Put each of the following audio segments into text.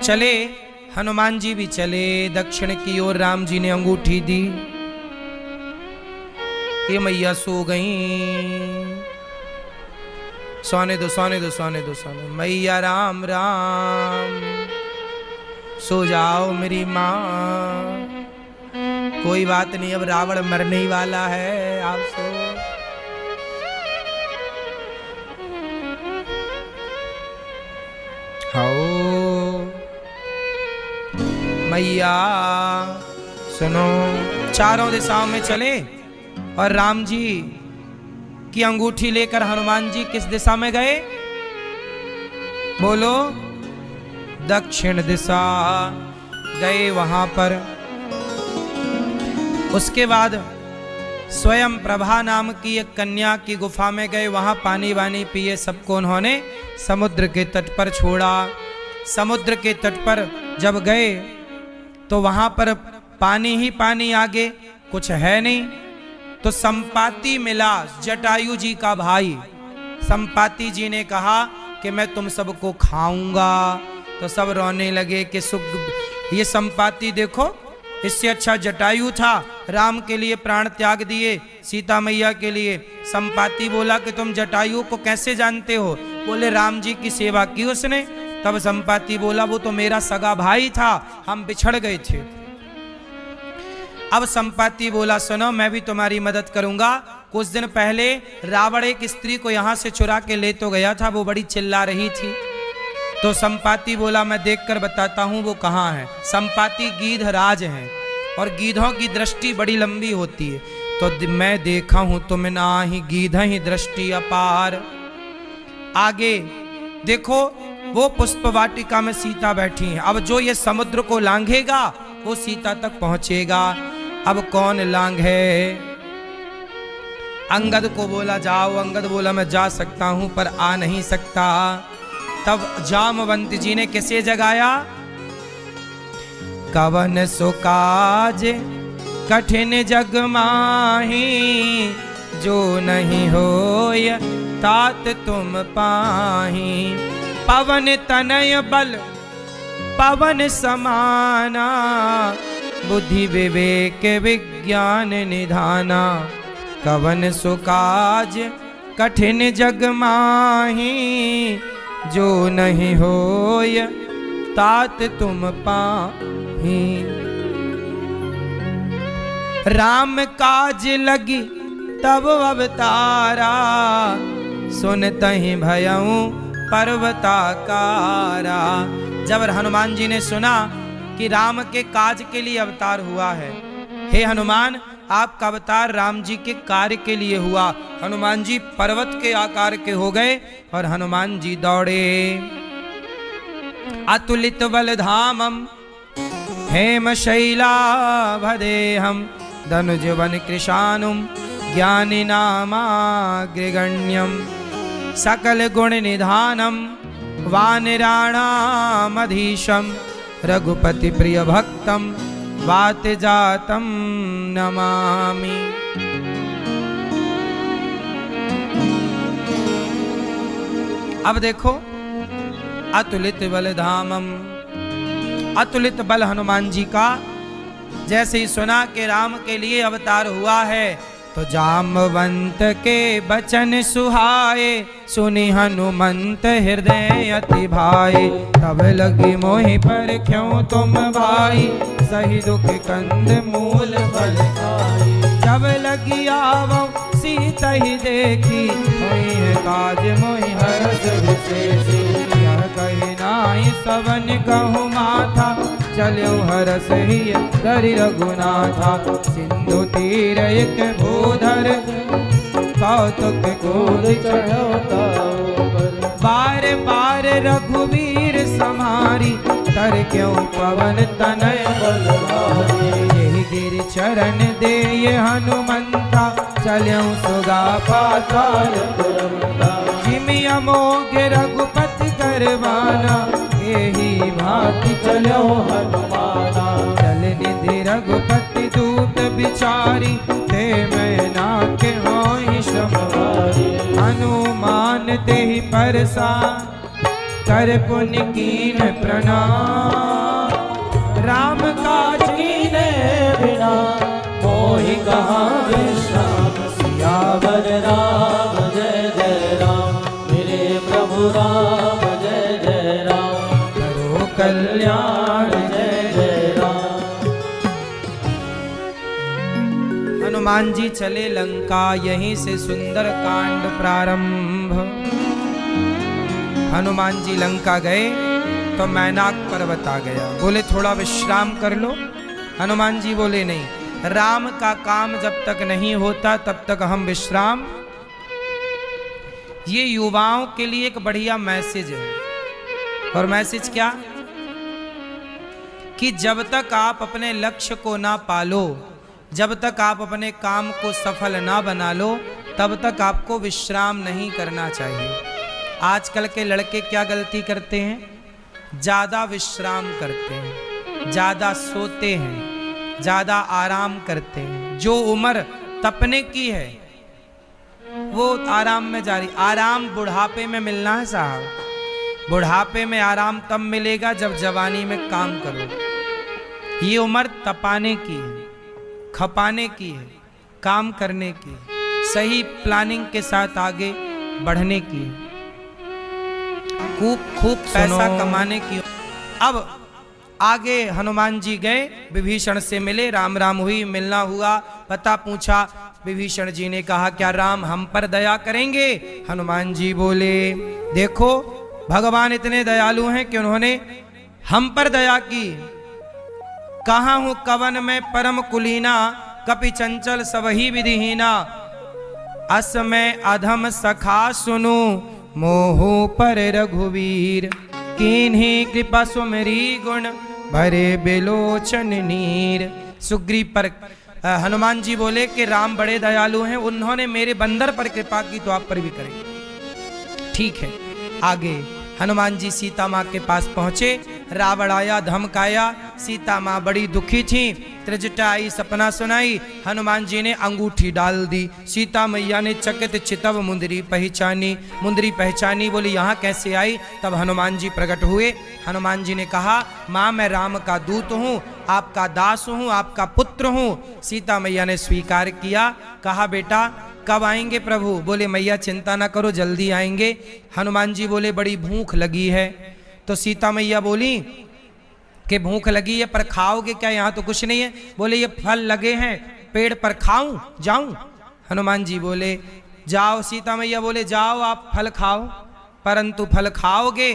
चले, हनुमान जी भी चले दक्षिण की ओर। राम जी ने अंगूठी दी, ये मैया सो गई। सोने दो सोने दो सोने दो सोने। मैया राम राम, सो जाओ मेरी माँ, कोई बात नहीं, अब रावण मरने ही वाला है, आप सो। हाओ मैया सुनो। चारों दिशाओं में चले और राम जी की अंगूठी लेकर हनुमान जी किस दिशा में गए? बोलो। दक्षिण दिशा गए वहां पर। उसके बाद स्वयं प्रभा नाम की एक कन्या की गुफा में गए, वहां पानी वानी पिए, सबको उन्होंने समुद्र के तट पर छोड़ा। समुद्र के तट पर जब गए तो वहां पर पानी ही पानी, आगे कुछ है नहीं। तो संपाति मिला, जटायु जी का भाई। संपाति जी ने कहा कि मैं तुम सबको खाऊंगा। तो सब रोने लगे कि सुख, ये संपाति देखो, इससे अच्छा जटायु था, राम के लिए प्राण त्याग दिए, सीता मैया के लिए। संपाति बोला कि तुम जटायु को कैसे जानते हो? बोले राम जी की सेवा की उसने। तब संपाति बोला वो तो मेरा सगा भाई था, हम बिछड़ गए थे। अब संपाति बोला सुनो, मैं भी तुम्हारी मदद करूंगा। कुछ दिन पहले रावण एक स्त्री को यहां से चुरा के ले तो गया था, वो बड़ी चिल्ला रही थी। तो संपाति बोला मैं देखकर बताता हूं वो कहां है। संपाति गीध राज हैं और गीधों की दृष्टि बड़ी लंबी होती है। तो मैं देखा हूं तुम नाही गीध ही दृष्टि अपार। आगे देखो, वो पुष्प वाटिका में सीता बैठी हैं। अब जो ये समुद्र को लांघेगा वो सीता तक पहुंचेगा। अब कौन लांघ है? अंगद को बोला जाओ। अंगद बोला मैं जा सकता हूं पर आ नहीं सकता। तब जामवंत जी ने किसे जगाया? कवन सो काज कठिन जग माही, जो नहीं होय तात तुम पाही। पवन तनय बल पवन समाना, बुद्धि विवेक विज्ञान निधाना। कवन सो काज कठिन जग माही, जो नहीं होय तात तुम पाही। राम काज लगी तब अवतारा, सुनतहि भयउ पर्वताकारा। जब हनुमान जी ने सुना कि राम के काज के लिए अवतार हुआ है, हे हनुमान आपका अवतार राम जी के कार्य के लिए हुआ। हनुमान जी पर्वत के आकार के हो गए और हनुमान जी दौड़े। अतुलित बल धामम हेम शैलाभदेहम, धनुज वन कृशानुम ज्ञानी नामाग्रगण्यम। सकल गुण निधानम वानराणामधीशम, रघुपति प्रिय भक्तम वात जातम नमामि। अब देखो, अतुलित बल धामम, अतुलित बल हनुमान जी का। जैसे ही सुना कि राम के लिए अवतार हुआ है तो जामवंत के बचन सुहाए, सुनि हनुमंत हृदय अति भाए। तब लगी मोहि पर क्यों तुम भाई, सही दुख कंद मूल फल खाई। जब लगी आवो सीता ही देखी, होई है काज मोहि हरष विशेषी। यह कही नाई सवन कहूँ माथा, चलो हरस ही धरि रघुनाथा। सिंधु तीर एक भूधर, कौतुक कोद चढ़ौता। बार बार रघुवीर समारी, तर क्यों पवन तनय बलवारी। यही गिर चरण दे ये हनुमंता, चलो सुगा पाताल तुरंता। जिमि अमोघ रघुपति करवाना, यही भांति चलो हनुमाना। चल निधि रघुपति दूत बिचारी, ते मैं नाके होई श्रमवारी। हनुमान ते ही परसा कर पुण्य कीन प्रणाम, राम काज कीने बिना मोहि कहाँ विश्राम। सियावर राम जय जय राम, मेरे प्रभु राम जय जय राम, करो कल्याण जय जय राम। हनुमान जी चले लंका, यहीं से सुंदर कांड प्रारंभ। हनुमान जी लंका गए तो मैनाक पर्वत आ गया, बोले थोड़ा विश्राम कर लो। हनुमान जी बोले नहीं, राम का काम जब तक नहीं होता तब तक हम विश्राम। ये युवाओं के लिए एक बढ़िया मैसेज है। और मैसेज क्या? कि जब तक आप अपने लक्ष्य को ना पालो, जब तक आप अपने काम को सफल ना बना लो, तब तक आपको विश्राम नहीं करना चाहिए। आजकल के लड़के क्या गलती करते हैं? ज़्यादा विश्राम करते हैं, ज़्यादा सोते हैं, ज़्यादा आराम करते हैं। जो उम्र तपने की है वो आराम में जारी। आराम बुढ़ापे में मिलना है साहब। बुढ़ापे में आराम तब मिलेगा जब जवानी में काम करो। ये उम्र तपाने की है, खपाने की है, काम करने की, सही प्लानिंग के साथ आगे बढ़ने की, खूब खूब पैसा कमाने की। अब आगे हनुमान जी गए, विभीषण से मिले, राम राम हुई, मिलना हुआ, पता पूछा। विभीषण जी ने कहा क्या राम हम पर दया करेंगे? हनुमान जी बोले देखो भगवान इतने दयालु हैं कि उन्होंने हम पर दया की। कहा हूं कवन में परम कुलीना, कपि चंचल सबही विधिहीना। अस में अधम सखा सुनु, मोहो पर रघुवीर। किन्हीं कृपा सुमरी गुण, भरे बिलोचन नीर। सुग्रीव पर हनुमान जी बोले कि राम बड़े दयालु हैं, उन्होंने मेरे बंदर पर कृपा की तो आप पर भी करेंगे। ठीक है। आगे हनुमान जी सीता माँ के पास पहुंचे। रावण आया, धमकाया। सीता माँ बड़ी दुखी थी, त्रिजटा आई, सपना सुनाई। हनुमान जी ने अंगूठी डाल दी। सीता मैया ने चकित चितव मुंदरी पहचानी। मुंदरी पहचानी, बोली यहाँ कैसे आई? तब हनुमान जी प्रकट हुए। हनुमान जी ने कहा माँ मैं राम का दूत हूँ, आपका दास हूँ, आपका पुत्र हूँ। सीता मैया ने स्वीकार किया। कहा बेटा कब आएंगे प्रभु? बोले मैया चिंता ना करो जल्दी आएंगे। हनुमान जी बोले बड़ी भूख लगी है। तो सीता मैया बोली कि भूख लगी है पर खाओगे क्या? यहाँ तो कुछ नहीं है। बोले ये फल लगे हैं पेड़ पर, खाऊं जाऊं? हनुमान जी बोले जाओ। सीता मैया बोले जाओ आप फल खाओ, परंतु फल खाओगे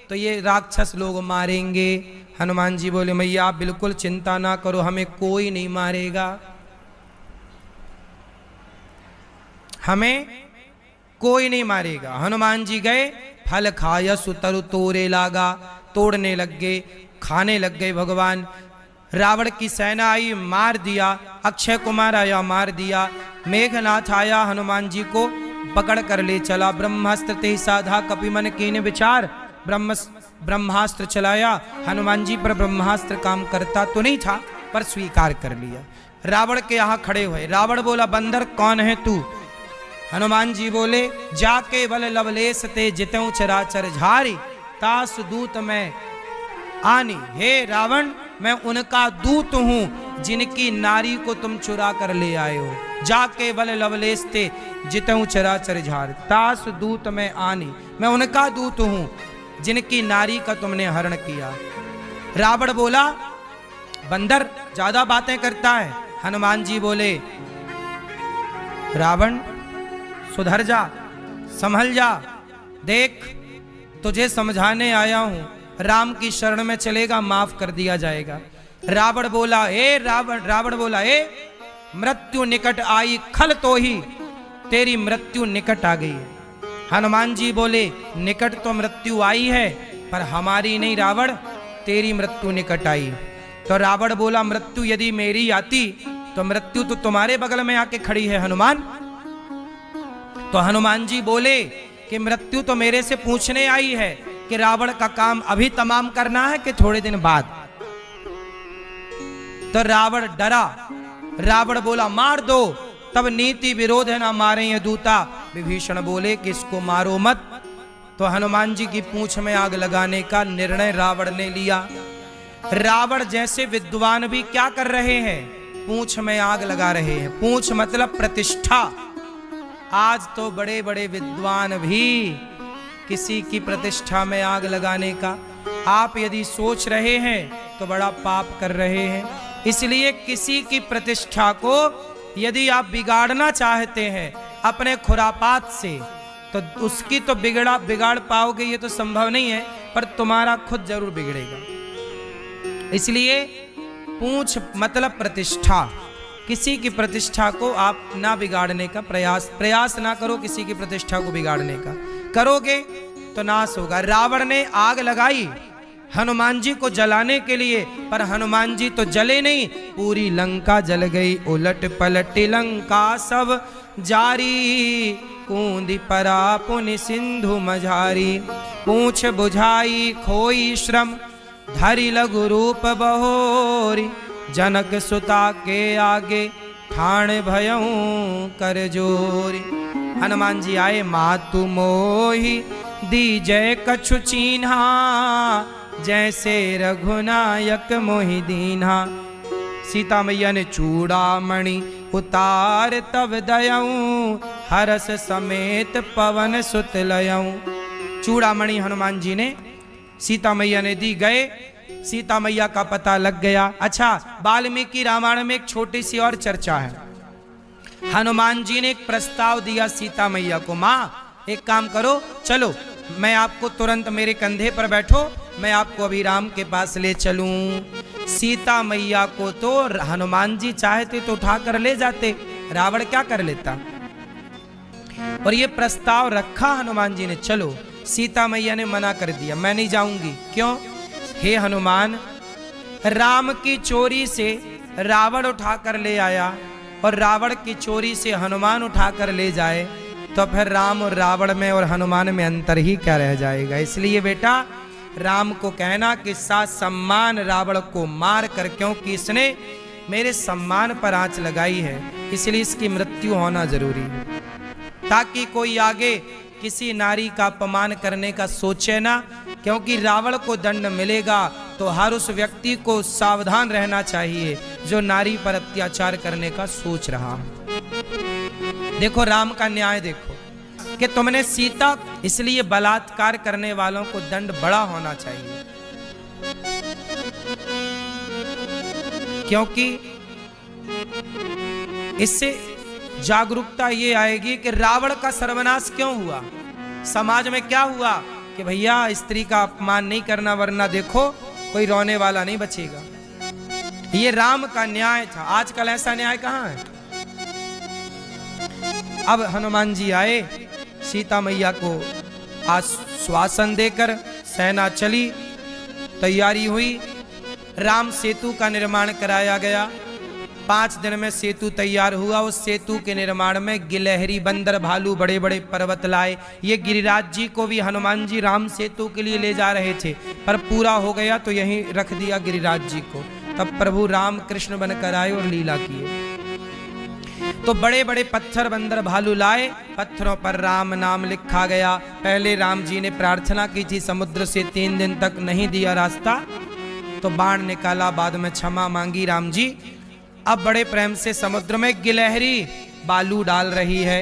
तो ये राक्षस लोग मारेंगे। हनुमान जी बोले मैया आप बिल्कुल चिंता ना करो, हमें कोई नहीं मारेगा, हमें कोई नहीं मारेगा। हनुमान जी गए, फल खाया सुतरु तोरे लागा। तोड़ने लग गए, खाने लग गए भगवान। रावण की सेना आई, मार दिया। अक्षय कुमार आया, मार दिया। मेघनाथ आया, हनुमान जी को पकड़ कर ले चला। ब्रह्मास्त्र ते साधा कपिमन कीन विचार। ब्रह्मास्त्र चलाया। हनुमान जी पर ब्रह्मास्त्र काम करता तो नहीं था, पर स्वीकार कर लिया। रावण के यहाँ खड़े हुए। रावण बोला बंदर कौन है तू? हनुमान जी बोले जाके बल लवलेश ते जितऊं चराचर झारी, तास दूत मैं आनी। हे रावण मैं उनका दूत हूं जिनकी नारी को तुम चुरा कर ले आए हो। जाके बल लवलेश ते जितऊं चराचर झारी, तास दूत मैं आनी। मैं उनका दूत हूं जिनकी नारी का तुमने हरण किया। रावण बोला बंदर ज्यादा बातें करता है। हनुमान जी बोले रावण सुधर जा, संभल जा, देख तुझे समझाने आया हूं, राम की शरण में चलेगा माफ कर दिया जाएगा। रावण बोला रावण बोला मृत्यु निकट आई खल तो ही, तेरी मृत्यु निकट आ गई है। हनुमान जी बोले निकट तो मृत्यु आई है पर हमारी नहीं रावण, तेरी मृत्यु निकट आई। तो रावण बोला मृत्यु यदि मेरी आती तो मृत्यु तो तुम्हारे बगल में आके खड़ी है हनुमान। तो हनुमान जी बोले कि मृत्यु तो मेरे से पूछने आई है कि रावण का काम अभी तमाम करना है कि थोड़े दिन बाद। तो रावण डरा। रावण बोला मार दो, तब नीति विरोध है ना मारे ये दूता। विभीषण बोले कि इसको मारो मत, तो हनुमान जी की पूंछ में आग लगाने का निर्णय रावण ने लिया। रावण जैसे विद्वान भी क्या कर रहे हैं? पूंछ में आग लगा रहे हैं। पूंछ मतलब प्रतिष्ठा। आज तो बड़े बड़े विद्वान भी किसी की प्रतिष्ठा में आग लगाने का आप यदि सोच रहे हैं तो बड़ा पाप कर रहे हैं। इसलिए किसी की प्रतिष्ठा को यदि आप बिगाड़ना चाहते हैं अपने खुरापात से, तो उसकी तो बिगाड़ पाओगे ये तो संभव नहीं है, पर तुम्हारा खुद जरूर बिगड़ेगा। इसलिए पूंछ मतलब प्रतिष्ठा। किसी की प्रतिष्ठा को आप ना बिगाड़ने का प्रयास ना करो। किसी की प्रतिष्ठा को बिगाड़ने का करोगे तो नाश होगा। रावण ने आग लगाई हनुमान जी को जलाने के लिए, पर हनुमान जी तो जले नहीं, पूरी लंका जल गई। उलट पलट लंका सब जारी, कूंदी परा पुनि सिंधु मझारी। पूंछ बुझाई खोई श्रम, धरि लघु रूप बहोरी। जनक सुता के आगे, ठाण भयऊं कर जोरी। हनुमान जी आए, मातु मोहि दीजय कछु चीन्हा, जैसे रघुनायक मोहि दीन्हा। सीता मैया ने चूड़ामणि उतार तब दयऊं, हरस समेत पवन सुत लयऊं। चूड़ामणि हनुमान जी ने सीता मैया ने दी, गए सीता मैया का पता लग गया। अच्छा, वाल्मीकि रामायण में एक छोटी सी और चर्चा है। हनुमान जी ने एक प्रस्ताव दिया सीता मैया को, माँ एक काम करो, चलो मैं आपको तुरंत मेरे कंधे पर बैठो, मैं आपको अभी राम के पास ले चलूं। सीता मैया को तो हनुमान जी चाहते तो उठाकर ले जाते, रावण क्या कर लेता। और ये प्रस्ताव रखा हनुमान जी ने, चलो। सीता मैया ने मना कर दिया, मैं नहीं जाऊंगी। क्यों? हे हनुमान, राम की चोरी से रावण उठाकर ले आया और रावण की चोरी से हनुमान उठाकर ले जाए तो फिर राम और रावण में और हनुमान में अंतर ही क्या रह जाएगा। इसलिए बेटा राम को कहना कि सा सम्मान रावण को मार कर, क्योंकि इसने मेरे सम्मान पर आंच लगाई है, इसलिए इसकी मृत्यु होना जरूरी है, ताकि कोई आगे किसी नारी का अपमान करने का सोचे ना। क्योंकि रावण को दंड मिलेगा तो हर उस व्यक्ति को सावधान रहना चाहिए जो नारी पर अत्याचार करने का सोच रहा है। देखो राम का न्याय देखो कि तुमने सीता, इसलिए बलात्कार करने वालों को दंड बड़ा होना चाहिए, क्योंकि इससे जागरूकता ये आएगी कि रावण का सर्वनाश क्यों हुआ, समाज में क्या हुआ कि भैया स्त्री का अपमान नहीं करना, वरना देखो कोई रोने वाला नहीं बचेगा। ये राम का न्याय था। आजकल ऐसा न्याय कहां है। अब हनुमान जी आए, सीता मैया को आश्वासन देकर सेना चली, तैयारी हुई, राम सेतु का निर्माण कराया गया। 5 दिन में सेतु तैयार हुआ। उस सेतु के निर्माण में गिलहरी, बंदर, भालू, बड़े बड़े पर्वत लाए। ये गिरिराज जी को भी हनुमान जी राम सेतु के लिए ले जा रहे थे, पर पूरा हो गया तो यहीं रख दिया गिरिराज जी को। तब प्रभु राम कृष्ण बनकर आए और लीला किए। तो बड़े बड़े पत्थर, बंदर, भालू लाए, पत्थरों पर राम नाम लिखा गया। पहले राम जी ने प्रार्थना की थी, समुद्र से 3 दिन तक नहीं दिया रास्ता, तो बाण निकाला, बाद में क्षमा मांगी राम जी। अब बड़े प्रेम से समुद्र में गिलहरी बालू डाल रही है।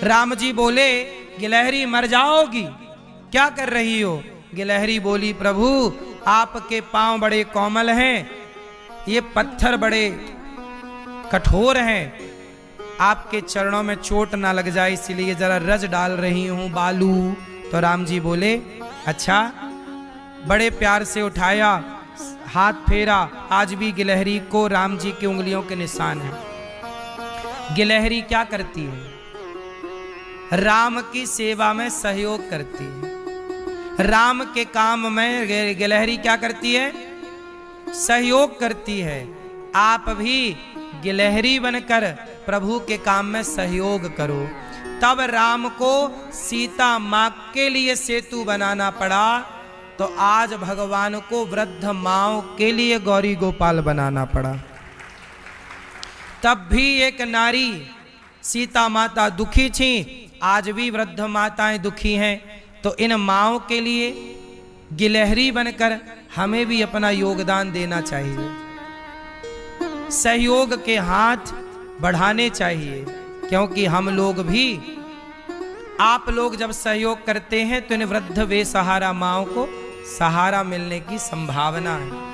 राम जी बोले, गिलहरी मर जाओगी, क्या कर रही हो। गिलहरी बोली, प्रभु आपके पांव बड़े कोमल हैं, ये पत्थर बड़े कठोर हैं, आपके चरणों में चोट ना लग जाए इसलिए जरा रज डाल रही हूं बालू। तो राम जी बोले, अच्छा। बड़े प्यार से उठाया, हाथ फेरा, आज भी गिलहरी को राम जी की उंगलियों के निशान है। गिलहरी क्या करती है? राम की सेवा में सहयोग करती है। राम के काम में गिलहरी क्या करती है? सहयोग करती है। आप भी गिलहरी बनकर प्रभु के काम में सहयोग करो। तब राम को सीता मां के लिए सेतु बनाना पड़ा, तो आज भगवान को वृद्ध माओ के लिए गौरी गोपाल बनाना पड़ा। तब भी एक नारी, सीता माता दुखी थी, आज भी वृद्ध माताएं दुखी हैं, तो इन माँओं के लिए गिलहरी बनकर हमें भी अपना योगदान देना चाहिए, सहयोग के हाथ बढ़ाने चाहिए, क्योंकि हम लोग भी, आप लोग जब सहयोग करते हैं तो इन वृद्ध बेसहारा माँओं को सहारा मिलने की संभावना है,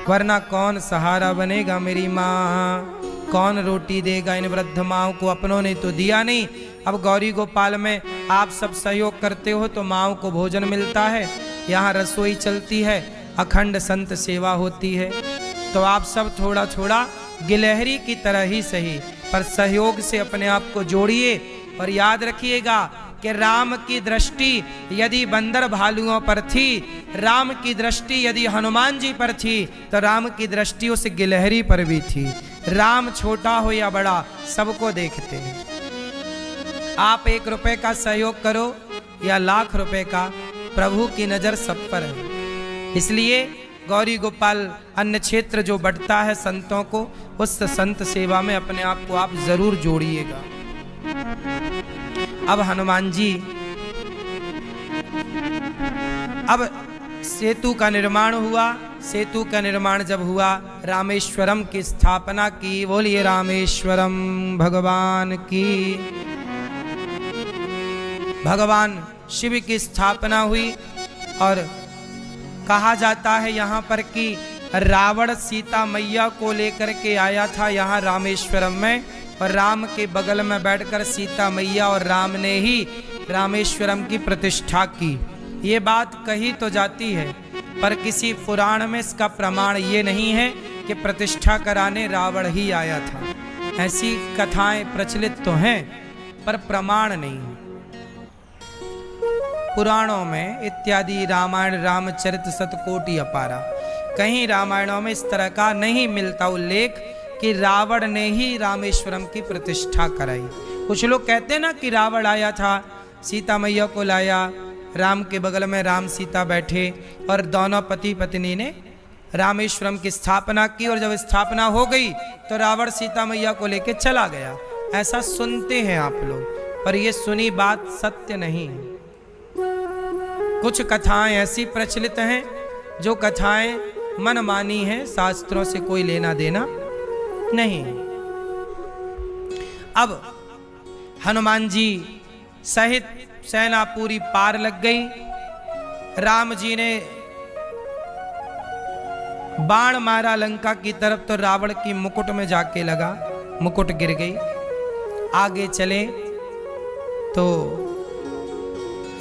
वरना कौन सहारा बनेगा मेरी माँ, कौन रोटी देगा इन वृद्ध माँओं को, अपनों ने तो दिया नहीं। अब गौरी गोपाल में आप सब सहयोग करते हो तो माँओं को भोजन मिलता है, यहाँ रसोई चलती है, अखंड संत सेवा होती है, तो आप सब थोड़ा थोड़ा गिलहरी की तरह ही सही पर सहयोग से अपने आप को जोड़िए। और याद रखिएगा कि राम की दृष्टि यदि बंदर भालुओं पर थी, राम की दृष्टि यदि हनुमान जी पर थी, तो राम की दृष्टि उस गिलहरी पर भी थी। राम छोटा हो या बड़ा सबको देखते हैं। आप 1 रुपए का सहयोग करो या लाख रुपए का, प्रभु की नजर सब पर है। इसलिए गौरी गोपाल अन्य क्षेत्र जो बढ़ता है संतों को, उस संत सेवा में अपने आप को आप जरूर जोड़िएगा। अब हनुमान जी, अब सेतु का निर्माण हुआ, सेतु का निर्माण जब हुआ, रामेश्वरम की स्थापना की। बोलिए रामेश्वरम भगवान की। भगवान शिव की स्थापना हुई और कहा जाता है यहाँ पर कि रावण सीता मैया को लेकर के आया था यहाँ रामेश्वरम में, और राम के बगल में बैठकर सीता मैया और राम ने ही रामेश्वरम की प्रतिष्ठा की। ये बात कही तो जाती है, पर किसी पुराण में इसका प्रमाण ये नहीं है कि प्रतिष्ठा कराने रावण ही आया था। ऐसी कथाएं प्रचलित तो हैं, पर प्रमाण नहीं है। पुराणों में इत्यादि, रामायण, रामचरित शतकोटि अपारा, कहीं रामायणों में इस तरह का नहीं मिलता उल्लेख कि रावण ने ही रामेश्वरम की प्रतिष्ठा कराई। कुछ लोग कहते ना कि रावण आया था, सीता मैया को लाया, राम के बगल में राम सीता बैठे और दोनों पति पत्नी ने रामेश्वरम की स्थापना की, और जब स्थापना हो गई तो रावण सीता मैया को लेके चला गया। ऐसा सुनते हैं आप लोग, पर यह सुनी बात सत्य नहीं है। कुछ कथाएं ऐसी प्रचलित हैं जो कथाएं मनमानी हैं, शास्त्रों से कोई लेना देना नहीं। अब हनुमान जी सहित सेना पूरी पार लग गई। राम जी ने बाण मारा लंका की तरफ, तो रावण की मुकुट में जाके लगा, मुकुट गिर गई। आगे चले तो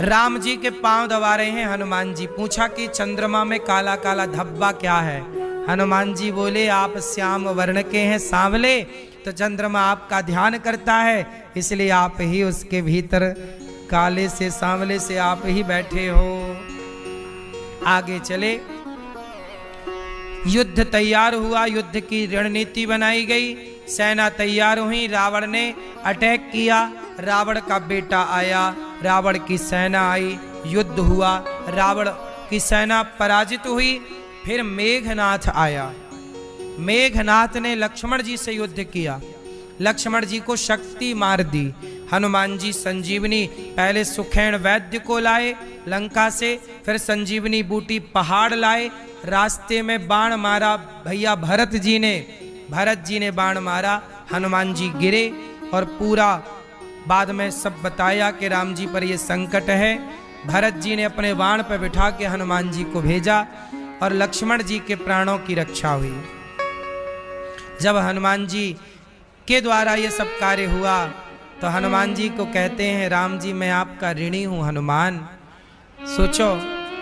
राम जी के पांव दबा रहे हैं हनुमान जी। पूछा कि चंद्रमा में काला काला धब्बा क्या है? हनुमान जी बोले, आप श्याम वर्ण के हैं, सांवले, तो चंद्रमा आपका ध्यान करता है, इसलिए आप ही उसके भीतर काले से सांवले से आप ही बैठे हो। आगे चले, युद्ध तैयार हुआ, युद्ध की रणनीति बनाई गई, सेना तैयार हुई, रावण ने अटैक किया, रावण का बेटा आया, रावण की सेना आई, युद्ध हुआ, रावण की सेना पराजित हुई। फिर मेघनाथ आया, मेघनाथ ने लक्ष्मण जी से युद्ध किया, लक्ष्मण जी को शक्ति मार दी। हनुमान जी संजीवनी, पहले सुखैन वैद्य को लाए लंका से, फिर संजीवनी बूटी पहाड़ लाए, रास्ते में बाण मारा भैया भरत जी ने बाण मारा, हनुमान जी गिरे, और पूरा बाद में सब बताया कि राम जी पर ये संकट है। भरत जी ने अपने बाण पर बिठा के हनुमान जी को भेजा, और लक्ष्मण जी के प्राणों की रक्षा हुई। जब हनुमान जी के द्वारा ये सब कार्य हुआ, तो हनुमान जी को कहते हैं, राम जी मैं आपका ऋणी हूं हनुमान। सोचो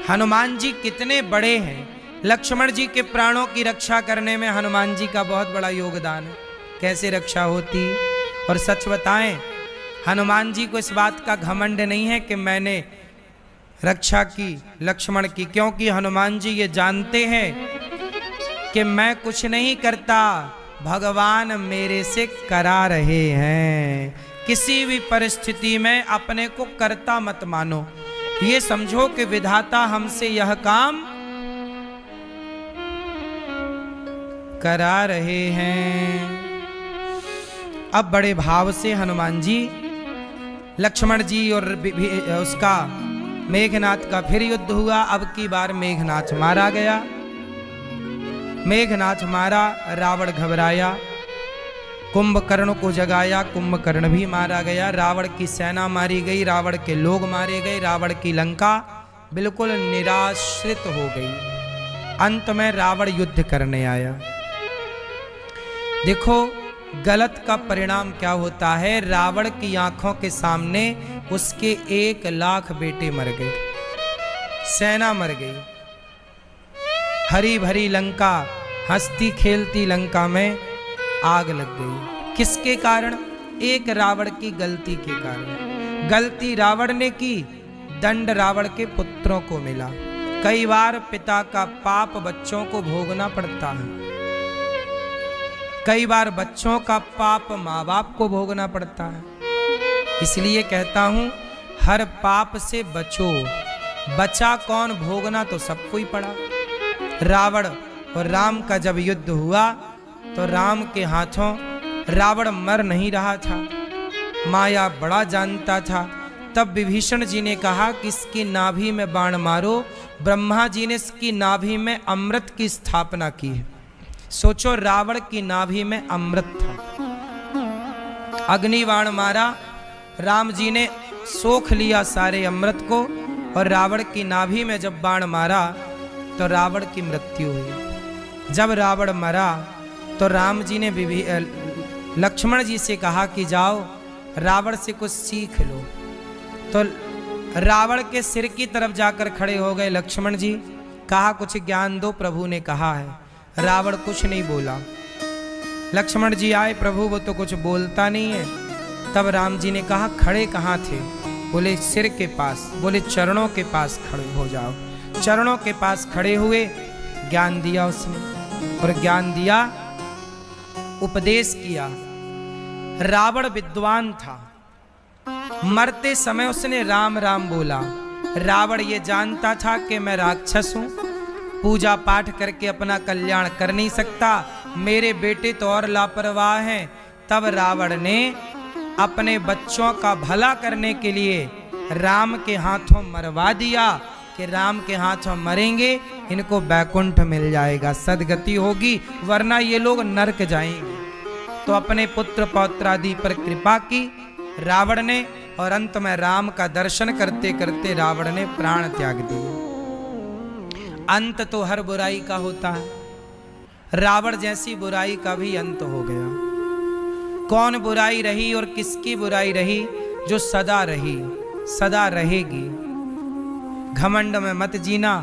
हनुमान जी कितने बड़े हैं, लक्ष्मण जी के प्राणों की रक्षा करने में हनुमान जी का बहुत बड़ा योगदान है। कैसे रक्षा होती? और सच बताएं, हनुमान जी को इस बात का घमंड नहीं है कि मैंने रक्षा की लक्ष्मण की, क्योंकि हनुमान जी ये जानते हैं कि मैं कुछ नहीं करता, भगवान मेरे से करा रहे हैं। किसी भी परिस्थिति में अपने को करता मत मानो, ये समझो कि विधाता हमसे यह काम करा रहे हैं। अब बड़े भाव से हनुमान जी लक्ष्मण जी और उसका मेघनाथ का फिर युद्ध हुआ। अब की बार मेघनाथ मारा गया। मेघनाथ मारा, रावण घबराया, कुंभकर्ण को जगाया, कुंभकर्ण भी मारा गया। रावण की सेना मारी गई, रावण के लोग मारे गए, रावण की लंका बिल्कुल निराश्रित हो गई। अंत में रावण युद्ध करने आया। देखो गलत का परिणाम क्या होता है। रावण की आंखों के सामने उसके 1,00,000 बेटे मर गए, सेना मर गई। हरी भरी लंका, हंसती खेलती लंका में आग लग गई। किसके कारण? एक रावण की गलती के कारण। गलती रावण ने की, दंड रावण के पुत्रों को मिला। कई बार पिता का पाप बच्चों को भोगना पड़ता है, कई बार बच्चों का पाप माँ बाप को भोगना पड़ता है। इसलिए कहता हूं हर पाप से बचो। बचा कौन? भोगना तो सबको ही पड़ा। रावण और राम का जब युद्ध हुआ तो राम के हाथों रावण मर नहीं रहा था। माया बड़ा जानता था। तब विभीषण जी ने कहा कि इसकी नाभि में बाण मारो। ब्रह्मा जी ने इसकी नाभि में अमृत की स्थापना की है। सोचो रावण की नाभि में अमृत था। अग्निबाण मारा, राम जी ने सोख लिया सारे अमृत को, और रावण की नाभि में जब बाण मारा तो रावण की मृत्यु हुई। जब रावण मरा तो राम जी ने लक्ष्मण जी से कहा कि जाओ रावण से कुछ सीख लो। तो रावण के सिर की तरफ जाकर खड़े हो गए लक्ष्मण जी। कहा कुछ ज्ञान दो, प्रभु ने कहा है। रावण कुछ नहीं बोला। लक्ष्मण जी आए, प्रभु वो तो कुछ बोलता नहीं है। तब राम जी ने कहा खड़े कहाँ थे? बोले सिर के पास। बोले चरणों के पास खड़े हो जाओ। चरणों के पास खड़े हुए, ज्ञान दिया उसने, और ज्ञान दिया, उपदेश किया। रावण विद्वान था। मरते समय उसने राम राम बोला। रावण ये जानता था कि मैं राक्षस हूं, पूजा पाठ करके अपना कल्याण कर नहीं सकता, मेरे बेटे तो और लापरवाह हैं। तब रावण ने अपने बच्चों का भला करने के लिए राम के हाथों मरवा दिया कि राम के हाथों मरेंगे इनको बैकुंठ मिल जाएगा, सदगति होगी, वरना ये लोग नरक जाएंगे। तो अपने पुत्र पौत्र आदि पर कृपा की रावण ने, और अंत में राम का दर्शन करते करते रावण ने प्राण त्याग दिए। अंत तो हर बुराई का होता है। रावण जैसी बुराई का भी अंत हो गया। कौन बुराई रही और किसकी बुराई रही? जो सदा रही, सदा रहेगी। घमंड में मत जीना।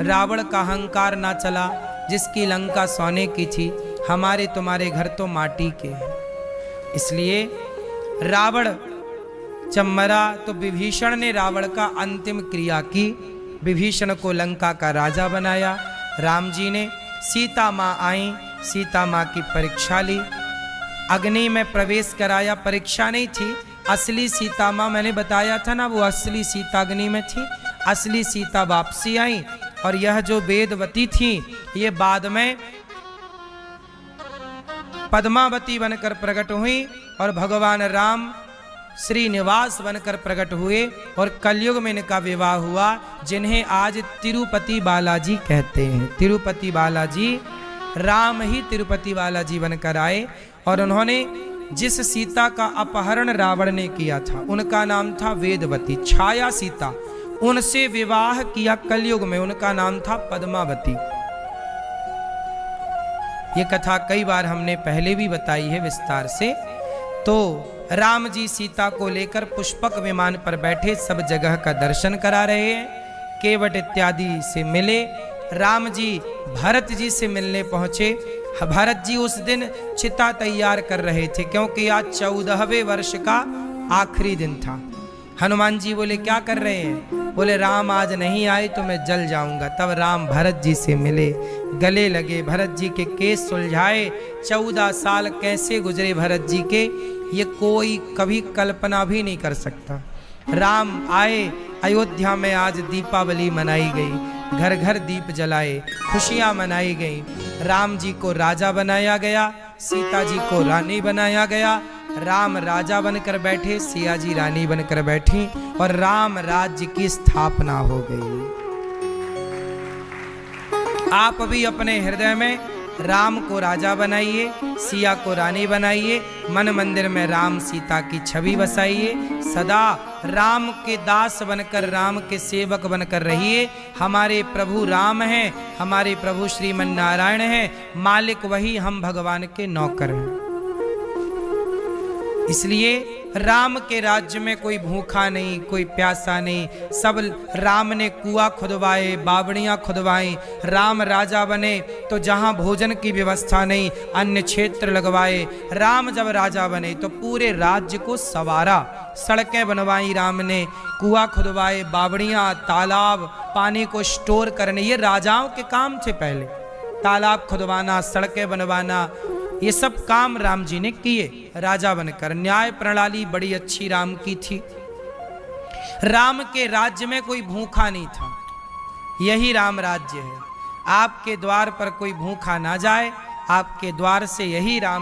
रावण का अहंकार ना चला। जिसकी लंका सोने की थी, हमारे तुम्हारे घर तो माटी के हैं। इसलिए रावण जब मरा तो विभीषण ने रावण का अंतिम क्रिया की। विभीषण को लंका का राजा बनाया। राम जी ने सीता माँ आई, सीता माँ की परीक्षा ली, अग्नि में प्रवेश कराया। परीक्षा नहीं थी, असली सीता माँ मैंने बताया था ना, वो असली सीता अग्नि में थी। असली सीता वापसी आई, और यह जो वेदवती थी ये बाद में पद्मावती बनकर प्रकट हुई, और भगवान राम श्रीनिवास बनकर प्रकट हुए, और कलयुग में इनका विवाह हुआ, जिन्हें आज तिरुपति बालाजी कहते हैं। तिरुपति बालाजी, राम ही तिरुपति बालाजी बनकर आए, और उन्होंने जिस सीता का अपहरण रावण ने किया था उनका नाम था वेदवती, छाया सीता। उनसे विवाह किया कलयुग में, उनका नाम था पद्मावती। ये कथा कई बार हमने पहले भी बताई है विस्तार से। तो राम जी सीता को लेकर पुष्पक विमान पर बैठे, सब जगह का दर्शन करा रहे हैं। केवट इत्यादि से मिले। राम जी भरत जी से मिलने पहुंचे। भरत जी उस दिन चिता तैयार कर रहे थे, क्योंकि आज 14वें वर्ष का आखिरी दिन था। हनुमान जी बोले क्या कर रहे हैं? बोले राम आज नहीं आए तो मैं जल जाऊंगा। तब राम भरत जी से मिले, गले लगे, भरत जी के केस सुलझाए। 14 साल कैसे गुजरे भरत जी के, ये कोई कभी कल्पना भी नहीं कर सकता। राम आए, अयोध्या में आज दीपावली मनाई गई, घर घर दीप जलाए, खुशियां मनाई गई। राम जी को राजा बनाया गया, सीता जी को रानी बनाया गया। राम राजा बनकर बैठे, सिया जी रानी बनकर बैठी और राम राज्य की स्थापना हो गई। आप भी अपने हृदय में राम को राजा बनाइए, सिया को रानी बनाइए, मन मंदिर में राम सीता की छवि बसाइए, सदा राम के दास बनकर, राम के सेवक बनकर रहिए। हमारे प्रभु राम हैं, हमारे प्रभु श्रीमन नारायण हैं, मालिक वही, हम भगवान के नौकर हैं। इसलिए राम के राज्य में कोई भूखा नहीं, कोई प्यासा नहीं, सब राम ने कुआं खुदवाए, बावड़ियां खुदवाई। राम राजा बने तो जहां भोजन की व्यवस्था नहीं, अन्य क्षेत्र लगवाए। राम जब राजा बने तो पूरे राज्य को सवारा, सड़कें बनवाई राम ने, कुआं खुदवाए, बावड़ियां, तालाब, पानी को स्टोर करने, ये राजाओं के काम थे पहले। तालाब खुदवाना, सड़कें बनवाना, ये सब काम राम जी ने किए राजा बनकर। न्याय प्रणाली बड़ी अच्छी राम की थी। राम के राज्य में कोई भूखा नहीं था, यही राम राज्य है। आपके द्वार पर कोई भूखा ना जाए, आपके द्वार से यही राम